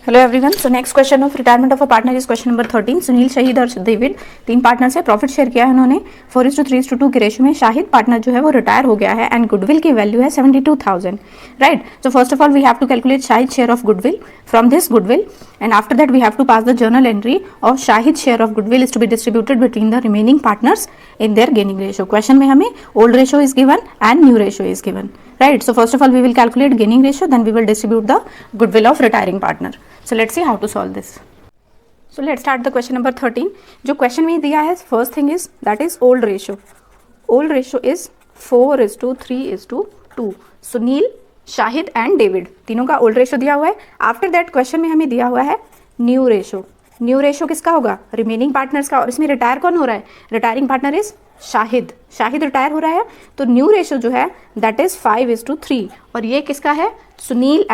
Hello everyone, so next question of retirement of a partner is question number 13। Sunil, शहीद और David 3 partners है, profit share किया है उन्होंने 4:3:2 के रेशो में। शाहिद पार्टनर जो है वो रिटायर हो गया है एंड गुडविल की वैल्यू है 72,000, right. So first of all we have to calculate Shahid share of goodwill from this goodwill and after that we have to pass the journal entry of Shahid share of goodwill is to be distributed between the remaining partners in their gaining ratio. Question में हमें old ratio is given and new ratio is given, right? So first of all we will calculate gaining ratio, then we will distribute the goodwill of retiring partner. So let's see how to solve this. So let's start the question number 13. जो question में दिया है first thing is that is old ratio. Old ratio is 4:3:2. Sunil, Shahid and David तीनों का old ratio दिया हुआ है। After that question में हमें दिया हुआ है न्यू रेशो। न्यू रेशो किसका होगा? रिमेनिंग पार्टनर्स का। और इसमें रिटायर कौन हो रहा है? Retiring partner is Shahid. Shahid retire हो रहा है तो न्यू रेशो जो है दैट इज 5:3। और ये किसका है? सुनील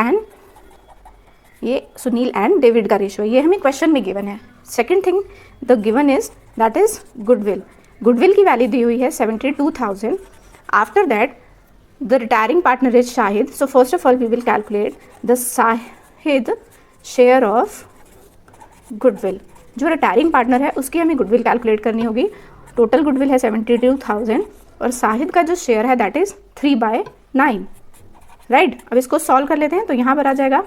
एंड डेविड का रेशो। ये हमें क्वेश्चन में गिवन है। Second thing the given is that is goodwill. Goodwill की वैल्यू दी हुई है 72,000। After that the retiring partner is Shahid. So first of all we will calculate the Shahid share of goodwill. जो रिटायरिंग पार्टनर है उसकी हमें गुडविल कैलकुलेट करनी होगी। टोटल गुडविल है 72,000 और शाहिद का जो शेयर है दैट इज 3/9, राइट। अब इसको सॉल्व कर लेते हैं तो यहाँ पर आ जाएगा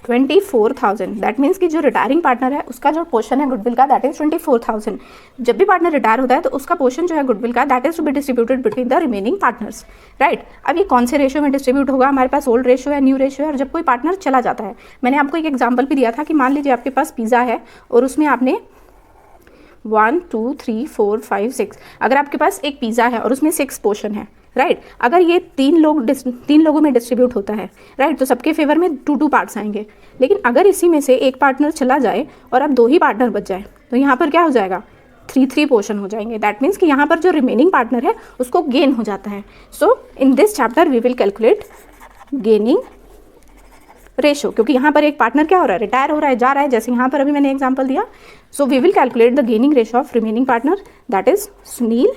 24,000। दैट मीन्स कि जो रिटायरिंग पार्टनर है उसका जो पोर्शन है गुडविल का दैट इज 24,000। जब भी पार्टनर रिटायर होता है तो उसका पोर्शन जो है गुडविल का that is to be distributed between the remaining partners, right. अब ये कौन से रेशो में डिस्ट्रीब्यूट होगा? हमारे पास ओल्ड रेशो है, न्यू रेशो है और जब कोई पार्टनर चला जाता है। मैंने आपको एक एग्जाम्पल भी दिया था कि मान लीजिए आपके पास पिज़्ज़ा है और उसमें आपने 1 2 3 4 5 6 अगर आपके पास एक पिज़्ज़ा है और उसमें 6 पोर्शन है, राइट। अगर ये 3 लोगों में डिस्ट्रीब्यूट होता है, राइट, तो सबके फेवर में 2 पार्ट्स आएंगे। लेकिन अगर इसी में से एक पार्टनर चला जाए और अब 2 ही पार्टनर बच जाए तो यहाँ पर क्या हो जाएगा? 3 पोर्शन हो जाएंगे। दैट मीन्स कि यहाँ पर जो रिमेनिंग पार्टनर है उसको गेन हो जाता है। So in this chapter we will calculate gaining ratio, क्योंकि यहाँ पर एक पार्टनर क्या हो रहा है? रिटायर हो रहा है, जा रहा है, जैसे यहाँ पर अभी मैंने एग्जांपल दिया। So we will calculate the gaining ratio of remaining partner that is Sunil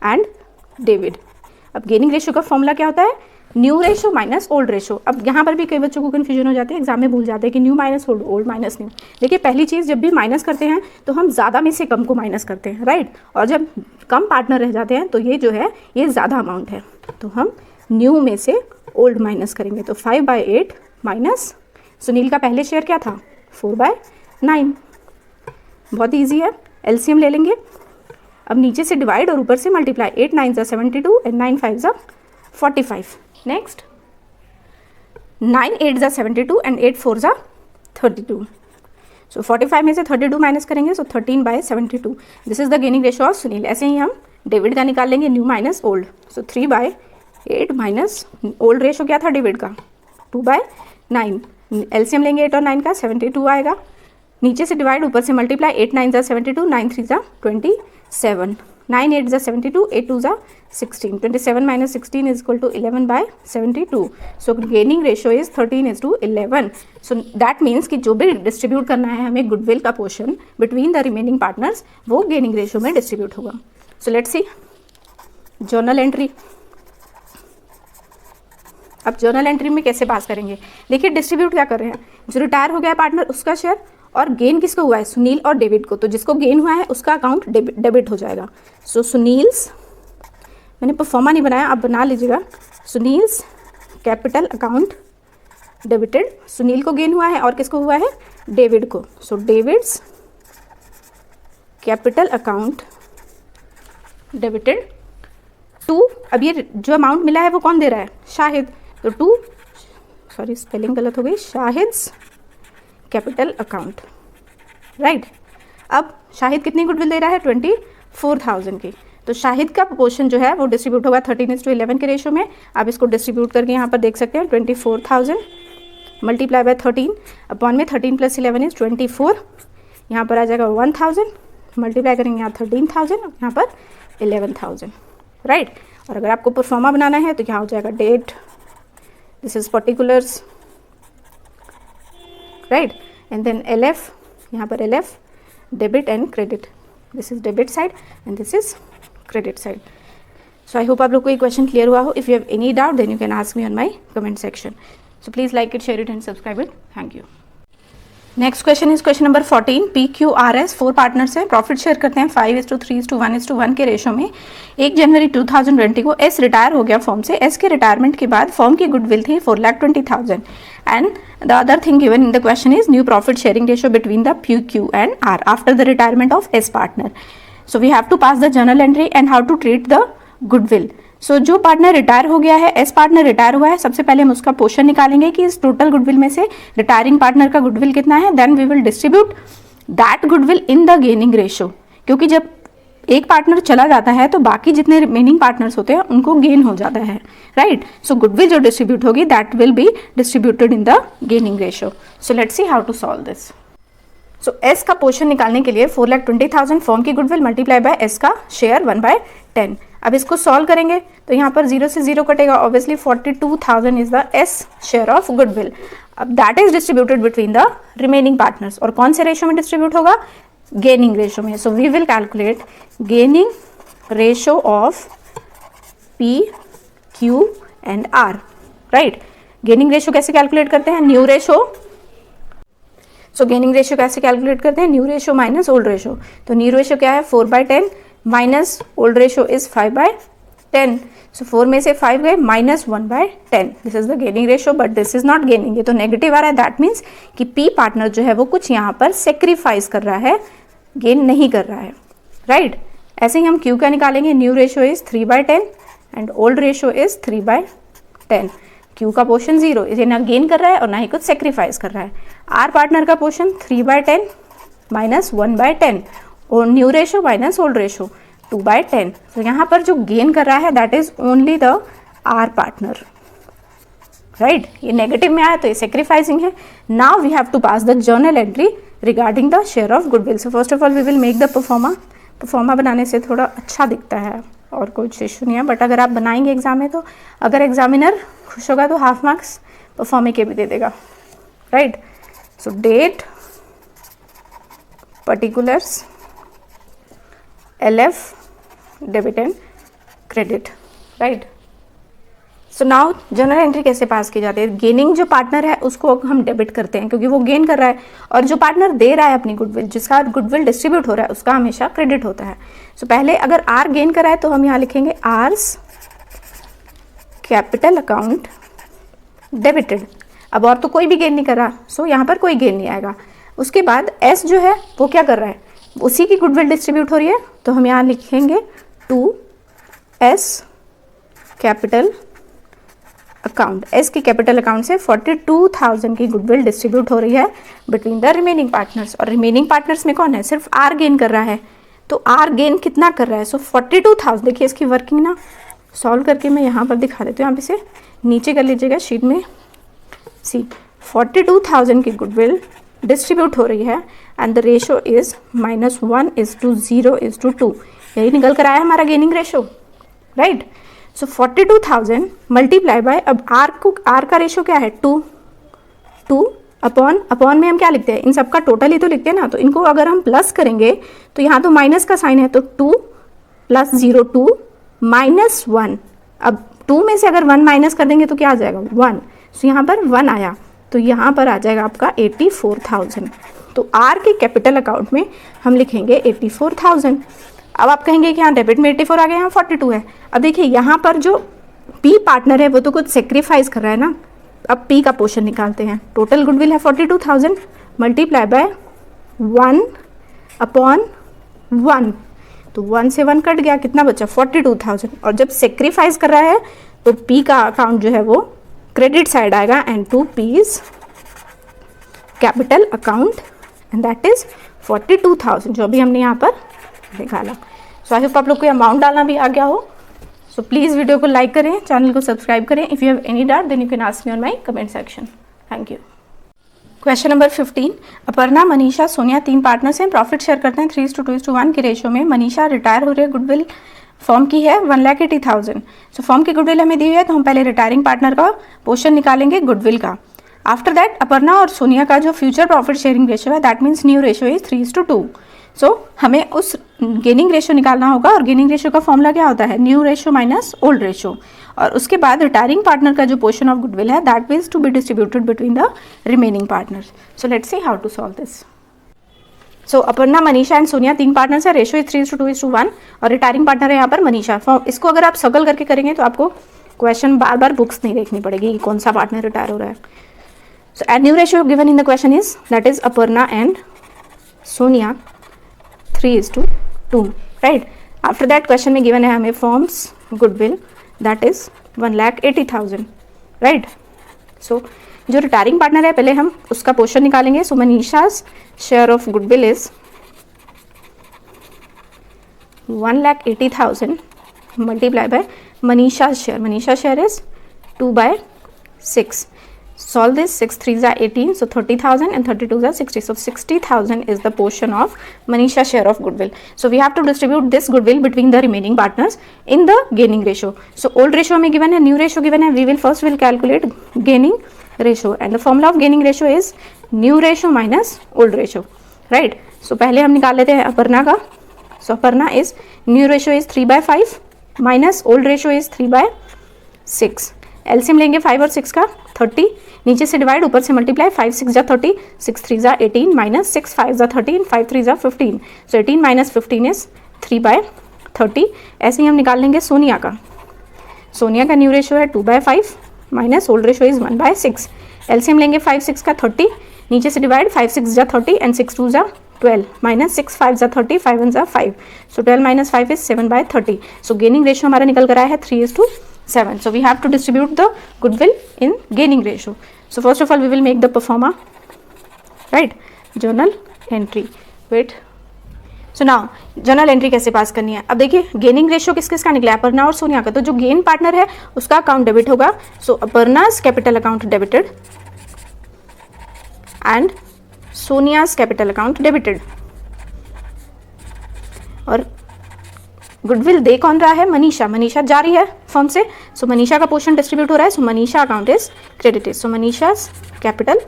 and David. अब गेनिंग रेशो का फॉर्मूला क्या होता है? New ratio minus old ratio. अब यहाँ पर भी कई बच्चों को कन्फ्यूजन हो जाते हैं, एग्जाम में भूल जाते हैं कि new minus old, old minus new. देखिए पहली चीज़, जब भी माइनस करते हैं तो हम ज़्यादा में से कम को माइनस करते हैं, राइट। और जब कम पार्टनर रह जाते हैं तो ये जो है ये ज़्यादा अमाउंट है, तो हम न्यू में से ओल्ड माइनस करेंगे। तो 5/8 माइनस सुनील का पहले शेयर क्या था? 4/9। बहुत ईजी है, एलसीएम ले लेंगे। अब नीचे से डिवाइड और ऊपर से मल्टीप्लाई। 8 9 ज़ा 72 एंड 9 5 ज़ा 45। नेक्स्ट 9 8 ज़ा 72 एंड 8 4 ज़ा 32। सो 45 में से 32 माइनस करेंगे, सो 13/72। This is the gaining ratio of Sunil. ऐसे ही हम डेविड का निकाल लेंगे, न्यू माइनस ओल्ड। सो 3/8 माइनस ओल्ड रेशो क्या था डेविड का? 2/9। एलसीएम लेंगे 8 और 9 का, 72 आएगा। नीचे से डिवाइड, ऊपर से मल्टीप्लाई। 8 9 ज़ा 72, 9 3 ज़ा 27, 9 8 ज़ा 72, 8 2 ज़ा 16। 27 minus 16 is equal to 11/72। So gaining ratio is 13:11। So that means कि जो भी डिस्ट्रीब्यूट करना है हमें गुडविल का portion between the remaining partners, वो गेनिंग रेशो में डिस्ट्रीब्यूट होगा। So let's see journal entry. अब जर्नल एंट्री में कैसे पास करेंगे? देखिए डिस्ट्रीब्यूट क्या कर रहे हैं, जो रिटायर हो गया पार्टनर उसका शेयर, और गेन किसको हुआ है? सुनील और डेविड को। तो जिसको गेन हुआ है उसका अकाउंट डेबिट हो जाएगा। सो सुनील्स, मैंने परफॉर्मा नहीं बनाया, आप बना लीजिएगा। Sunil's capital account debited. Sunil को गेन हुआ है और किसको हुआ है? डेविड को। So David's capital account debited to. अब ये जो अमाउंट मिला है वो कौन दे रहा है? शाहिद। तो टू, सॉरी स्पेलिंग गलत हो गई, शाहिद्स कैपिटल अकाउंट, राइट। अब शाहिद कितनी गुडविल दे रहा है? 24,000 की। तो शाहिद का पोर्शन जो है वो डिस्ट्रीब्यूट होगा 13:11 के रेशो में। आप इसको डिस्ट्रीब्यूट करके यहाँ पर देख सकते हैं 24,000 मल्टीप्लाई बाय 13 अपॉन में 13 + 11 इज 24। यहाँ पर आ जाएगा 1000 मल्टीप्लाई करेंगे यहाँ 13,000, यहाँ पर 11,000, राइट। और अगर आपको परफॉर्मा बनाना है तो यहाँ हो जाएगा date, this is particulars, right, and then LF, यहाँ पर LF debit and credit. This is debit side and this is credit side. So I hope आप लोग को ये क्वेश्चन क्लियर हुआ हो। If you have any doubt then you can ask me on my comment section. So please like it, share it and subscribe it. Thank you. Next question is question number 14. PQRS 4 partners हैं, profit share करते हैं 5:3:1:1 के ratio में. 1 जनवरी 2020 को S retire हो गया form से. S के रिटायरमेंट के बाद फॉर्म की गुडविल थी 4,20,000 and the other thing given in the question is new profit sharing ratio between the PQ and R after the retirement of S partner. So we have to pass the journal entry and how to treat the goodwill. So जो partner retire हो गया है, S partner retire हुआ है, सबसे पहले हम उसका पोर्शन निकालेंगे कि इस टोटल गुडविल में से रिटायरिंग पार्टनर का गुडविल कितना है. Then we will distribute that goodwill in the gaining ratio, क्योंकि जब एक पार्टनर चला जाता है तो बाकी जितने रिमेनिंग पार्टनर्स होते हैं उनको गेन हो जाता है, राइट. सो गुडविल जो डिस्ट्रीब्यूट होगी that will be distributed in the gaining ratio. So let's see how to solve this. So S का पोर्शन निकालने के लिए 4,20,000 फॉर्म की गुडविल मल्टीप्लाई बाय एस का शेयर 1/10. अब इसको सॉल्व करेंगे तो यहाँ पर 0 से 0 कटेगा. Obviously 42,000 is the S share of goodwill. अब that is distributed between the remaining partners. और कौन से रेशो में डिस्ट्रीब्यूट होगा? गेनिंग रेशो में. So we will calculate gaining ratio of P, Q and R, right. Gaining ratio कैसे calculate करते हैं? New ratio. So gaining ratio कैसे कैलकुलेट करते हैं? New ratio minus old ratio. तो न्यू रेशो क्या है? 4/10 minus old ratio is 5/10. So 4 में से 5 गए, minus 1/10. This is the gaining ratio, but this is not gaining. ये तो नेगेटिव आ रहा है. दैट मीन्स कि पी पार्टनर जो है वो कुछ यहाँ पर सेक्रीफाइस कर रहा है, गेन नहीं कर रहा है, राइट. ऐसे ही हम क्यू का निकालेंगे. New ratio is 3/10 and old ratio is 3/10. Q का पोर्शन 0, इसे ना गेन कर रहा है और ना ही कुछ सेक्रीफाइस कर रहा है. आर पार्टनर का पोर्शन 3/10 माइनस 1/10 और new ratio minus old ratio 2/10. तो यहाँ पर जो गेन कर रहा है that is only the R partner, right. ये नेगेटिव में आया तो ये सेक्रीफाइसिंग है. Now we have to pass the journal entry regarding the share of goodwill. So first of all we will make the proforma. Proforma बनाने से थोड़ा अच्छा दिखता है और कुछ इशू नहीं है, बट अगर आप बनाएंगे एग्जाम में तो अगर एग्जामिनर खुश होगा तो हाफ मार्क्स परफॉर्मे के भी दे देगा, right. So date, particulars, LF, debit and credit, right. So now journal entry कैसे पास की जाती है? गेनिंग जो पार्टनर है उसको हम डेबिट करते हैं क्योंकि वो गेन कर रहा है, और जो पार्टनर दे रहा है अपनी गुडविल, जिसका गुडविल डिस्ट्रीब्यूट हो रहा है, उसका हमेशा क्रेडिट होता है. सो पहले अगर आर गेन कर रहा है तो हम यहाँ लिखेंगे आर्स कैपिटल अकाउंट डेबिटेड. अब और तो कोई भी गेन नहीं कर रहा, सो यहाँ पर कोई गेन नहीं आएगा. उसके बाद एस जो है वो क्या कर रहा है? उसी की गुडविल डिस्ट्रीब्यूट हो रही है, तो हम यहाँ लिखेंगे 2S कैपिटल अकाउंट. एस की कैपिटल अकाउंट से 42,000 की गुडविल डिस्ट्रीब्यूट हो रही है बिटवीन द रिमेनिंग पार्टनर्स. और रिमेनिंग पार्टनर्स में कौन है? सिर्फ आर गेन कर रहा है. तो आर गेन कितना कर रहा है? सो 42,000. देखिए इसकी वर्किंग ना सॉल्व करके मैं यहाँ पर दिखा देती हूँ. यहाँ पे से नीचे कर लीजिएगा शीट में. सी 42,000 की गुडविल डिस्ट्रीब्यूट हो रही है एंड द रेशो इज -1:0:2. यही निकल कर आया हमारा gaining ratio, right. So 42,000 multiply by, अब आर का रेशो क्या है? 2 अपॉन में हम क्या लिखते हैं? इन सबका टोटल ही तो लिखते हैं ना. तो इनको अगर हम प्लस करेंगे तो यहाँ तो माइनस का साइन है, तो 2 + 0 2 -1. अब 2 में से अगर 1 माइनस कर देंगे तो क्या आ जाएगा? 1. सो यहाँ पर 1 आया, तो यहाँ पर आ जाएगा आपका 84,000. तो आर के कैपिटल अकाउंट में हम लिखेंगे 84,000. अब आप कहेंगे कि यहाँ डेबिट में 84 आ गया, यहाँ 42 है. अब देखिए यहाँ पर जो पी पार्टनर है वो तो कुछ सेक्रीफाइस कर रहा है ना. अब पी का पोर्शन निकालते हैं. टोटल गुडविल है 42,000 मल्टीप्लाई बाय 1/1. तो 1 से 1 कट गया, कितना बचा? 42,000. और जब सेक्रीफाइस कर रहा है तो पी का अकाउंट जो है वो क्रेडिट साइड आएगा and to P's capital account and that is 42,000 जो अभी हमने यहाँ पर निकाला. सो आई होप आप लोग को अमाउंट डालना भी आ गया हो. सो प्लीज़ वीडियो को लाइक करें, चैनल को सब्सक्राइब करें. If you have any doubt then you can ask me on my comment section. Thank you. Question number 15. Aparna, Manisha, Sonia 3 partners हैं. प्रॉफिट शेयर करते हैं 3:2:1 के रेशो में. मनीषा रिटायर हो रही है. गुडविल फॉर्म की है 1,80,000. सो फॉर्म की गुडविल हमें दी हुई है तो हम पहले रिटायरिंग पार्टनर का पोर्शन निकालेंगे गुडविल का. आफ्टर दैट अपर्णा और सोनिया का जो फ्यूचर प्रॉफिट शेयरिंग रेशो है that means new ratio is 3:2. सो हमें उस गेनिंग रेशियो निकालना होगा, और गेनिंग रेशियो का फॉर्मूला क्या होता है, new ratio minus old ratio. और उसके बाद रिटायरिंग पार्टनर का जो पोर्शन ऑफ गुडविल है that is to be distributed between the remaining partners. So let's see how to solve this. So Aparna, Manisha and Sonia 3 partners है, रेशियो इज 3:2:1, और retiring partner है यहाँ पर मनीषा। इसको अगर आप सर्कल करके करेंगे तो आपको क्वेश्चन बार बार बुक्स नहीं देखनी पड़ेगी कि कौन सा पार्टनर रिटायर हो रहा है। So and new ratio given in the question is that is Aparna and Sonia 3:2, right. After that question में गिवन है हमें firm's goodwill that is 1,80,000, right. So जो रिटायरिंग पार्टनर है पहले हम उसका पोर्शन निकालेंगे। So Manisha's share of goodwill is 1,80,000 multiply by Manisha's share. Manisha share is 2/6. Solve this. 6 3s are 18, so 30,000 and 32s are 60. So 60,000 is the portion of Manisha's share of goodwill. So we have to distribute this goodwill between the remaining partners in the gaining ratio. So old ratio हमें given है, new ratio given है. We will first calculate gaining ratio, and the formula of gaining ratio is new ratio minus old ratio, right? So पहले हम निकाल लेते हैं अपर्णा का. So Aparna is new ratio is 3/5 minus old ratio is 3/6. LCM लेंगे 5 और 6 का 30, नीचे से डिवाइड ऊपर से मल्टीप्लाई, 5 6 जा 30, 6 3 जा 18 माइनस 6 5 जा 13, 5 3 जा 15. सो 18 माइनस 15 इज 3/30. ऐसे ही हम निकाल लेंगे सोनिया का. सोनिया का न्यू रेशियो है 2/5 minus old ratio is 1/6. LCM लेंगे 5 6 का 30, नीचे से डिवाइड 5 6 जा 30 एंड 6 2 जा 12 माइनस 6 5 जा 30, 5 1 जा 5. सो 12 minus 5 is 7/30. So gaining ratio हमारा निकल कर आया है 3:7. So we have to distribute the goodwill in gaining ratio. So first of all we will make the performa, right? Journal entry. Wait. So now journal entry कैसे पास करनी है? अब देखिए गेनिंग रेशियो किस किस का निकला है, अपर्णा और सोनिया का. तो जो गेन पार्टनर है उसका अकाउंट डेबिट होगा. So Aparna's capital account debited and Sonia's capital account debited. और गुडविल दे कौन रहा है? मनीषा. मनीषा जा रही है फर्म से, सो मनीषा का पोर्शन डिस्ट्रीब्यूट हो रहा है. So Manisha account is credited. So Manisha's capital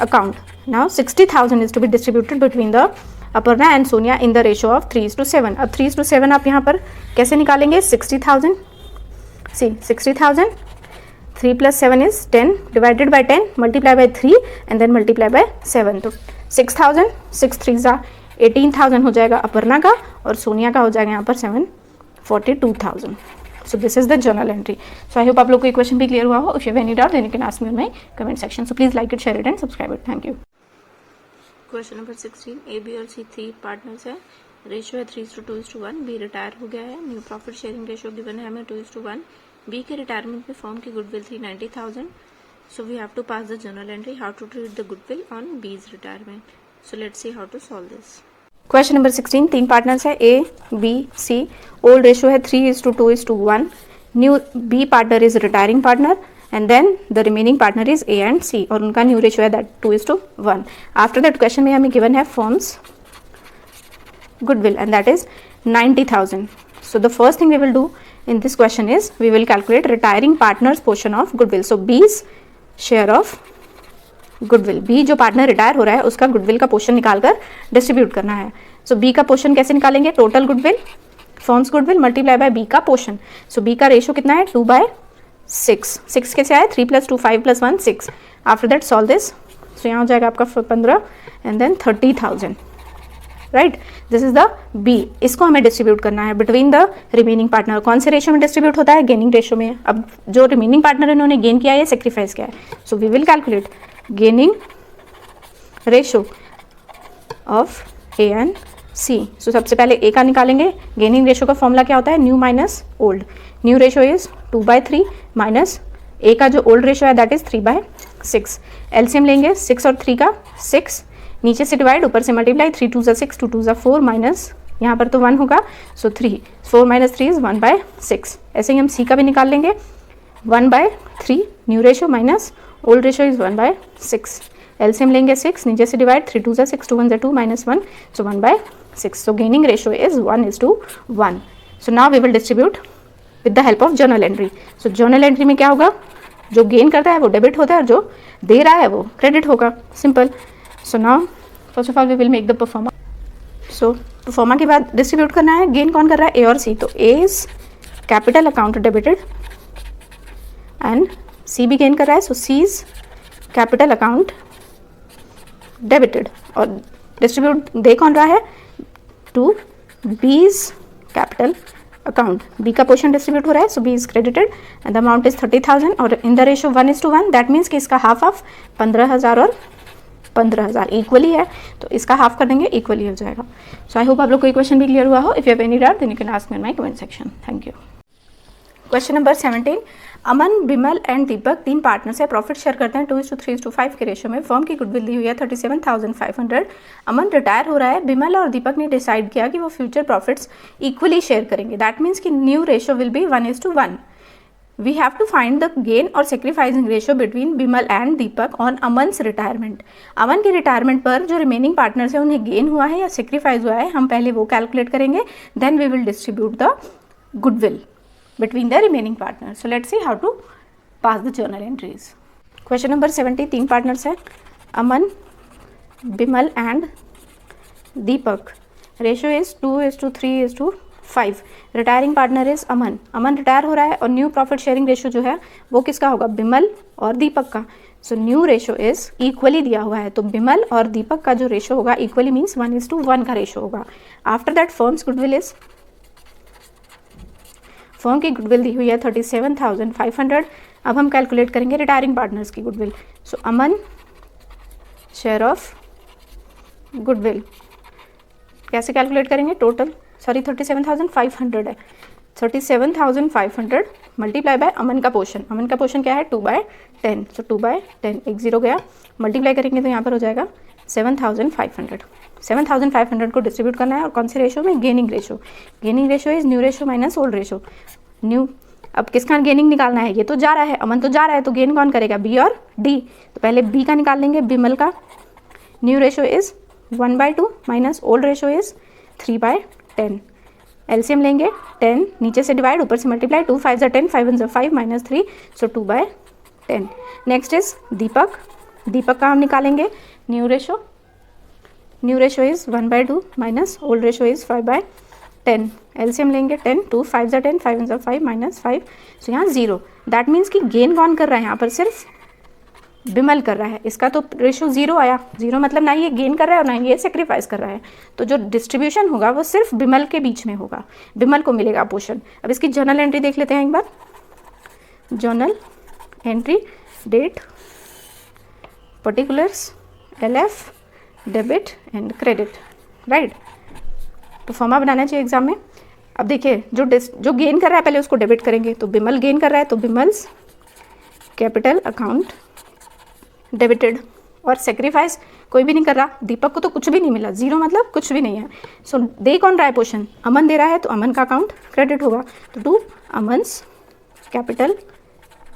account. Now 60,000 is to be distributed between the Aparna and Sonia in the ratio of 3:7. अब 3:7 आप यहाँ पर कैसे निकालेंगे? 60,000 see 60,000 3 + 7 is 10 divided by 10 multiply by 3 and then multiply by 7. तो 6,000 6 3 जा 18,000 हो जाएगा अपर्णा का, और सोनिया का हो जाएगा यहाँ पर 742,000. So this is the journal entry. So I hope आप लोग को ये क्वेश्चन भी क्लियर हुआ हो. If you have any doubt then you can ask me in my comment section. So please like it, share it and subscribe it. Thank you. Question number 16. A B और C 3 partners है, ratio है 3:2:1. B retire हो गया है, new profit sharing ratio given है हमें 2:1. B के retirement में फर्म की गुडविल थी 90,000. So we have to pass the journal entry how to treat the goodwill on B's retirement. So let's see how to solve this. Question number 16. 3 partners है, A B C. Old ratio है 3:2:1. New B partner is retiring partner and then the remaining partner is A and C, और उनका new ratio है that 2:1. After that question में हमें given है firms goodwill and that is 90,000. So the first thing we will do in this question is we will calculate retiring partners portion of goodwill. So B's share of goodwill. B जो partner retire हो रहा है उसका goodwill का portion निकालकर distribute करना है. सो B का पोर्शन कैसे निकालेंगे? Total goodwill firms goodwill multiply bye B का पोर्शन. सो B का रेशियो कितना है? 2/6. 6 कैसे आया? 3 + 2 5 + 1 6. After that solve this. So यहाँ हो जाएगा आपका 15 and then 30,000, right. This is the B. इसको हमें डिस्ट्रीब्यूट करना है बिटवीन द रिमेनिंग पार्टनर. कौन से रेशियो में डिस्ट्रीब्यूट होता है? गेनिंग रेशियो में. अब जो रिमेनिंग पार्टनर इन्होंने गेन किया है, सेक्रीफाइस किया है. So we will calculate gaining ratio of A and C. So सबसे पहले ए का निकालेंगे. गेनिंग रेशियो का फॉर्मूला क्या होता है? New minus old. New ratio is 2/3 minus A का जो ओल्ड रेशियो है दैट इज 3/6. एलसीएम लेंगे 6 और 3 का 6, नीचे से डिवाइड ऊपर से मल्टीप्लाई. 3 2 6 2 2 4 माइनस यहाँ पर तो 1 होगा. सो 3 4 - 3 इज 1/6. ऐसे ही हम सी का भी निकाल लेंगे. 1/3 new ratio minus old ratio is 1/6. LCM लेंगे 6, नीचे से divide. 3 2 6 2 1 2 minus 1, so 1/6. So gaining ratio is 1:1. So now we will distribute with the help of journal entry. So journal entry में क्या होगा? जो गेन करता है वो डेबिट होता है और जो दे रहा है वो क्रेडिट होगा. Simple. So now first of all we will make the performa. So proforma के बाद डिस्ट्रीब्यूट करना है, गेन कौन कर रहा है, ए और सी, तो A is capital account debited and C भी गेन कर रहा है, so C is capital account debited, और डिस्ट्रीब्यूट दे कौन रहा है to B's capital account, B का पोर्शन डिस्ट्रीब्यूट हो रहा है, so B is credited and the amount is 30,000 और in the ratio 1:1, that means कि इसका हाफ ऑफ 15,000 और 15,000 इक्वली है, तो इसका हाफ कर देंगे, इक्वली हो जाएगा। सो आई होप आप लोग को ये क्वेश्चन भी क्लियर हुआ हो। If you have any doubt then you can ask me in my comment section. Thank you. Question number 17, Aman, Bimal and Deepak 3 partners है, प्रॉफिट शेयर करते हैं 2:3:5 के रेशियो में। फर्म की गुडविल दी हुई है 37,500। अमन रिटायर हो रहा है, बिमल और दीपक ने डिसाइड किया कि वो फ्यूचर प्रॉफिट्स इक्वली शेयर करेंगे, दैट मीन्स कि new ratio will be 1:1। We have to find the gain और sacrificing ratio between Bimal and Deepak on Aman's retirement. Aman के रिटायरमेंट पर जो रिमेनिंग पार्टनर्स है उन्हें गेन हुआ है या सेक्रीफाइस हुआ है, हम पहले वो कैलकुलेट करेंगे, then we will distribute the goodwill between the remaining partners. So let's see how to pass the journal entries. Question number 70, 3 partners है, Aman, Bimal and Deepak. Ratio is 2:3:5। Retiring partner is Aman. Aman retire हो रहा है और न्यू प्रॉफिट शेयरिंग रेशियो जो है वो किसका होगा, बिमल और दीपक का। So new ratio is equally दिया हुआ है, तो बिमल और दीपक का जो रेशियो होगा इक्वली मीन्स 1:1 का रेशियो होगा। After that firms goodwill is, firm की गुडविल दी हुई है 37,500। अब हम कैलकुलेट करेंगे रिटायरिंग पार्टनर्स की goodwill. So Aman share of goodwill कैसे कैलकुलेट करेंगे, टोटल 37,500 है, 37,500 मल्टीप्लाई बाय अमन का पोर्शन। अमन का पोर्शन क्या है 2/10, सो 2/10 एक जीरो गया, मल्टीप्लाई करेंगे तो यहाँ पर हो जाएगा 7,500। 7,500 को डिस्ट्रीब्यूट करना है और कौन से रेशियो में, gaining ratio. Gaining ratio is new ratio minus old ratio. New, अब किसका गेनिंग निकालना है, ये तो जा रहा है, अमन तो जा रहा है, तो गेन कौन करेगा, बी और डी। तो पहले बी का निकाल लेंगे, बिमल का। New ratio is 1/2 minus old ratio is 3/10। LCM लेंगे, 10 नीचे से डिवाइड, ऊपर से multiply, 2 5 10, 5 1 5 minus 3, so 2/10। Next is Deepak. Deepak का हम निकालेंगे new ratio. New ratio is 1/2 minus old ratio is 5/10। LCM लेंगे, 10 2 5 10, 5 1 5 माइनस 5, सो यहाँ 0। दैट मीन्स कि गेन कौन कर रहा है, यहाँ पर सिर्फ बिमल कर रहा है, इसका तो रेशियो 0 आया। 0 मतलब ना ये गेन कर रहा है और ना ये सेक्रीफाइस कर रहा है, तो जो डिस्ट्रीब्यूशन होगा वो सिर्फ बिमल के बीच में होगा, बिमल को मिलेगा पोर्शन। अब इसकी जर्नल एंट्री देख लेते हैं एक बार। Journal entry, date, particulars, LF, debit and credit, right. तो फॉर्मा बनाना चाहिए एग्जाम में। अब देखिए जो गेन कर रहा है पहले उसको डेबिट करेंगे, तो बिमल गेन कर रहा है तो बिमल्स कैपिटल अकाउंट डेबिटेड, और सेक्रीफाइस कोई भी नहीं कर रहा, दीपक को तो कुछ भी नहीं मिला, 0 मतलब कुछ भी नहीं है। सो दे कौन रहा है पोर्शन, अमन दे रहा है, तो अमन का अकाउंट क्रेडिट होगा, तो टू अमन्स कैपिटल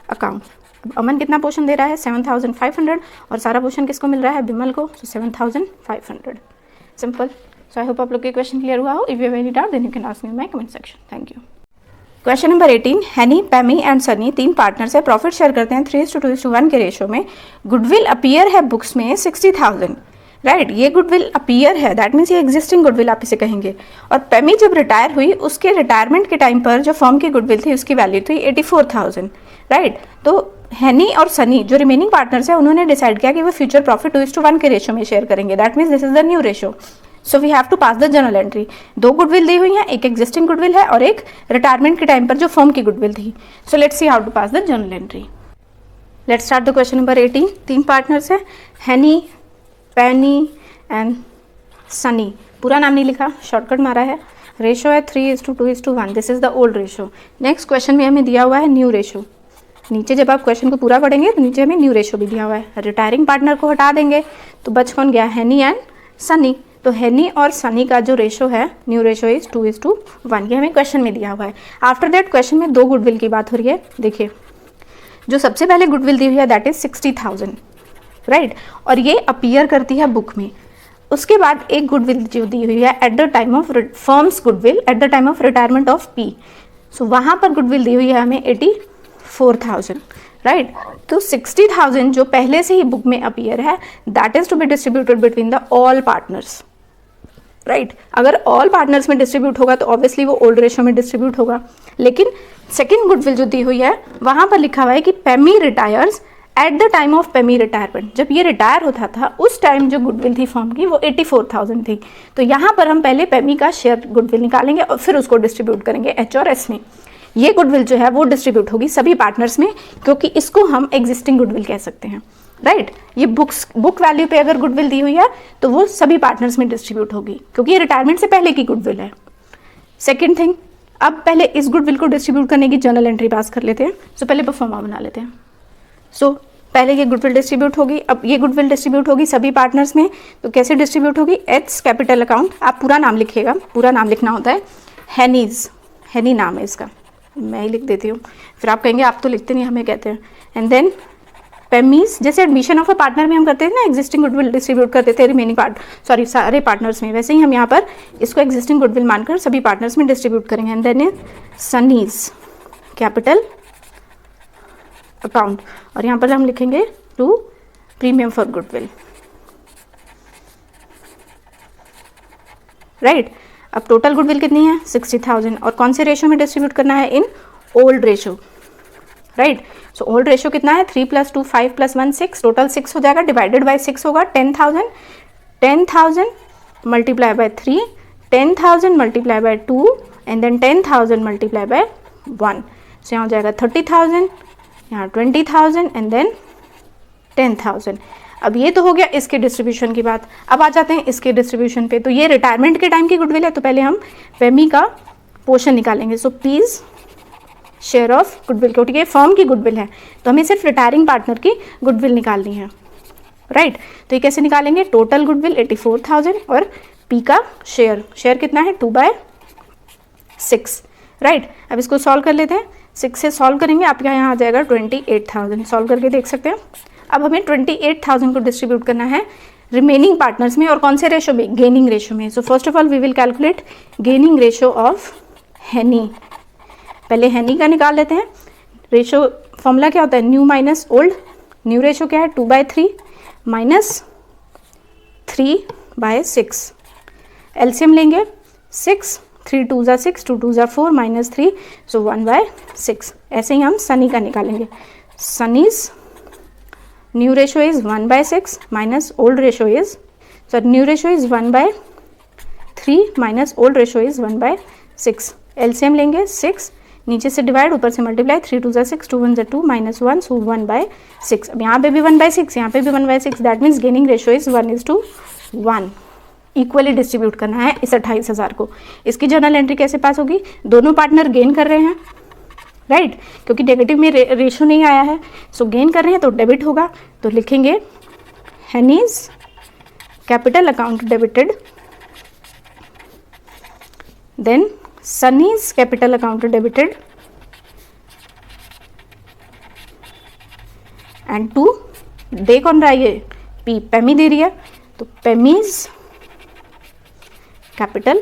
अकाउंट। अमन कितना पोर्शन दे रहा है 7,500 और सारा पोर्शन किसको मिल रहा है, बिमल को, सो 7,500। सिंपल। सो आई होप आप लोग के क्वेश्चन क्लियर हुआ हो। If you have any doubt then you can ask me in my comment section. Thank you. Question number 18, Hanny, Pammy and Sunny 3 partners है, प्रॉफिट शेयर करते हैं 3:2:1 के रेशियो में। गुडविल अपीयर है बुक्स में 60,000, राइट। ये गुडविल अपीयर है, दैट मीन्स ये एग्जिस्टिंग गुडविल आप इसे कहेंगे। और पैमी जब रिटायर हुई उसके रिटायरमेंट के टाइम पर जो फर्म की गुडविल थी उसकी वैल्यू थी 84,000, राइट। तो हैनी और सनी जो रिमेनिंग पार्टनर्स है उन्होंने डिसाइड किया कि वो फ्यूचर प्रॉफिट 2:1 के रेशियो में शेयर करेंगे, that means this is the new ratio. So we have to pass the journal entry. 2 goodwill दी हुई हैं, एक एग्जिस्टिंग गुडविल है और एक रिटायरमेंट के टाइम पर जो फर्म की गुडविल थी। So let's see how to pass the journal entry. Let's start the question number 18। 3 partners है, हैनी, पैनी एंड सनी। पूरा नाम नहीं लिखा, शॉर्टकट मारा है। रेशियो है 3:2:1, this is the old ratio. Next question में हमें दिया हुआ है न्यू रेशियो। नीचे जब आप क्वेश्चन को पूरा पढ़ेंगे तो नीचे हमें न्यू रेशियो भी दिया हुआ है। रिटायरिंग पार्टनर को हटा देंगे तो बच कौन गया, हैनी एंड सनी। तो हैनी और सनी का जो रेशियो है न्यू रेशियो इज 2:1, ये हमें क्वेश्चन में दिया हुआ है। आफ्टर दैट क्वेश्चन में 2 गुडविल की बात हो रही है। देखिए जो सबसे पहले गुडविल दी हुई है दैट इज 60,000, राइट, और ये अपीयर करती है बुक में। उसके बाद एक गुडविल जो दी हुई है at the time of firm's goodwill at the time of retirement of P, सो वहाँ पर गुडविल दी हुई है हमें 84,000, राइट। तो 60,000 जो पहले से ही बुक में अपीयर है that is to be distributed between the all partners. Right अगर ऑल पार्टनर्स में डिस्ट्रीब्यूट होगा तो ऑब्वियसली वो ओल्ड रेशो में डिस्ट्रीब्यूट होगा, लेकिन सेकेंड गुडविल जो दी हुई है वहाँ पर लिखा हुआ है कि Pammy retires at the time of Pammy retirement. जब ये रिटायर होता था उस टाइम जो गुडविल थी फर्म की वो 84,000 थी। तो यहाँ पर हम पहले पेमी का शेयर गुडविल निकालेंगे और फिर उसको डिस्ट्रीब्यूट करेंगे एच और एस में। ये गुडविल जो है वो डिस्ट्रीब्यूट होगी सभी पार्टनर्स में, क्योंकि इसको हम एग्जिस्टिंग गुडविल कह सकते हैं, राइट ये बुक वैल्यू पे अगर गुडविल दी हुई है तो वो सभी पार्टनर्स में डिस्ट्रीब्यूट होगी, क्योंकि ये रिटायरमेंट से पहले की गुडविल है। सेकेंड थिंग, अब पहले इस गुडविल को डिस्ट्रीब्यूट करने की जर्नल एंट्री पास कर लेते हैं। सो पहले परफॉर्मा बना लेते हैं। सो पहले ये गुडविल डिस्ट्रीब्यूट होगी, अब ये गुडविल डिस्ट्रीब्यूट होगी सभी पार्टनर्स में। तो कैसे डिस्ट्रीब्यूट होगी, एच कैपिटल अकाउंट, आप पूरा नाम लिखिएगा, पूरा नाम लिखना होता है, हैनीज, हैनी नाम है इसका, मैं ही लिख देती हूँ, फिर आप कहेंगे आप तो लिखते नहीं हमें कहते हैं। एंड देन पेमीज, जैसे एडमिशन ऑफ अ पार्टनर में हम करते थे ना, एग्जिस्टिंग गुडविल डिस्ट्रीब्यूट करते थे रिमेनिंग सारे पार्टनर्स में, वैसे ही हम यहाँ पर इसको एग्जिस्टिंग गुडविल मानकर सभी पार्टनर्स में डिस्ट्रीब्यूट करेंगे। And then Sunny's capital account, और यहाँ पर हम लिखेंगे to premium for goodwill, right. अब टोटल गुडविल कितनी है 60,000, और कौन से रेशो में डिस्ट्रीब्यूट करना है, in old ratio, right. So old ratio कितना है 3 + 2 5 + 1 6, टोटल 6 हो जाएगा, डिवाइडेड बाय 6 होगा 10,000, 10,000 multiply by 3, 10,000 multiply by 2 and then 10,000 multiply by 1। So यहाँ हो जाएगा 30,000, यहाँ 20,000 एंड देन 10,000। अब ये तो हो गया इसके डिस्ट्रीब्यूशन की बात। अब आ जाते हैं इसके डिस्ट्रीब्यूशन पे। तो ये रिटायरमेंट के टाइम की गुडविल है, तो पहले हम पेमी का पोर्शन निकालेंगे। सो पीज शेयर ऑफ गुडविल, क्योंकि ये फर्म की गुडविल है तो हमें सिर्फ रिटायरिंग पार्टनर की गुडविल निकालनी है, राइट। तो ये कैसे निकालेंगे, टोटल गुडविल 84,000 और पी का शेयर कितना है 2/6, राइट। अब इसको सॉल्व कर लेते हैं, 6 से सॉल्व करेंगे आपके यहाँ आ जाएगा 28,000, सॉल्व करके देख सकते हैं। अब हमें 28,000 को डिस्ट्रीब्यूट करना है रिमेनिंग पार्टनर्स में, और कौन से रेशो में, गेनिंग रेशो में। So first of all we will calculate gaining ratio of Hanny. पहले हैनी का निकाल लेते हैं। रेशो फॉर्मूला क्या होता है, new minus old. New ratio क्या है 2/3 माइनस 3/6। एलसीएम लेंगे 6, 3 2 = 6, 2 2 = 4 माइनस 3, सो 1/6। ऐसे ही हम सनी का निकालेंगे। Sunny's new ratio is 1/6 minus old ratio is, new ratio is 1/3 minus old ratio is 1/6। LCM लेंगे 6, नीचे से डिवाइड, ऊपर से मल्टीप्लाई, 3 2 = 6, 2 1 = 2 माइनस 1, सो 1/6। अब यहाँ पे भी 1/6, यहाँ पे भी 1/6, that means gaining ratio is 1:1। Equally distribute करना है इस 28,000 को। इसकी जर्नल एंट्री कैसे पास होगी, दोनों पार्टनर गेन कर रहे हैं, राइट, क्योंकि नेगेटिव में रेशो नहीं आया है, सो गेन कर रहे हैं तो डेबिट होगा। तो लिखेंगे Hanny's capital account debited, then Sunny's capital account debited and to, दे कौन रहा है ये, पी, पेमी दे रही है, तो पेमीज कैपिटल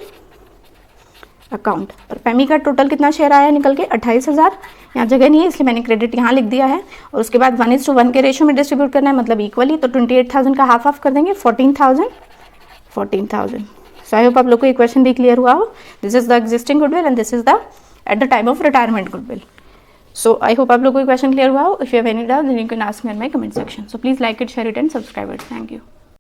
अकाउंट। और पेमी का टोटल कितना शेयर आया निकल के 28,000। यहाँ जगह नहीं है इसलिए मैंने क्रेडिट यहाँ लिख दिया है, और उसके बाद 1:1 के रेशो में डिस्ट्रीब्यूट करना है, मतलब इक्वली। तो 28,000 का हाफ कर देंगे, 14,000। सो आई होप आप लोग को ये क्वेश्चन भी क्लियर हुआ हो। This is the existing goodwill and this is the at the time of retirement goodwill. So I hope आप लोग को ये क्वेश्चन क्लियर हुआ हो। If you have any doubt then you can ask me in my comment section. So please like it, share it and subscribe it. Thank you.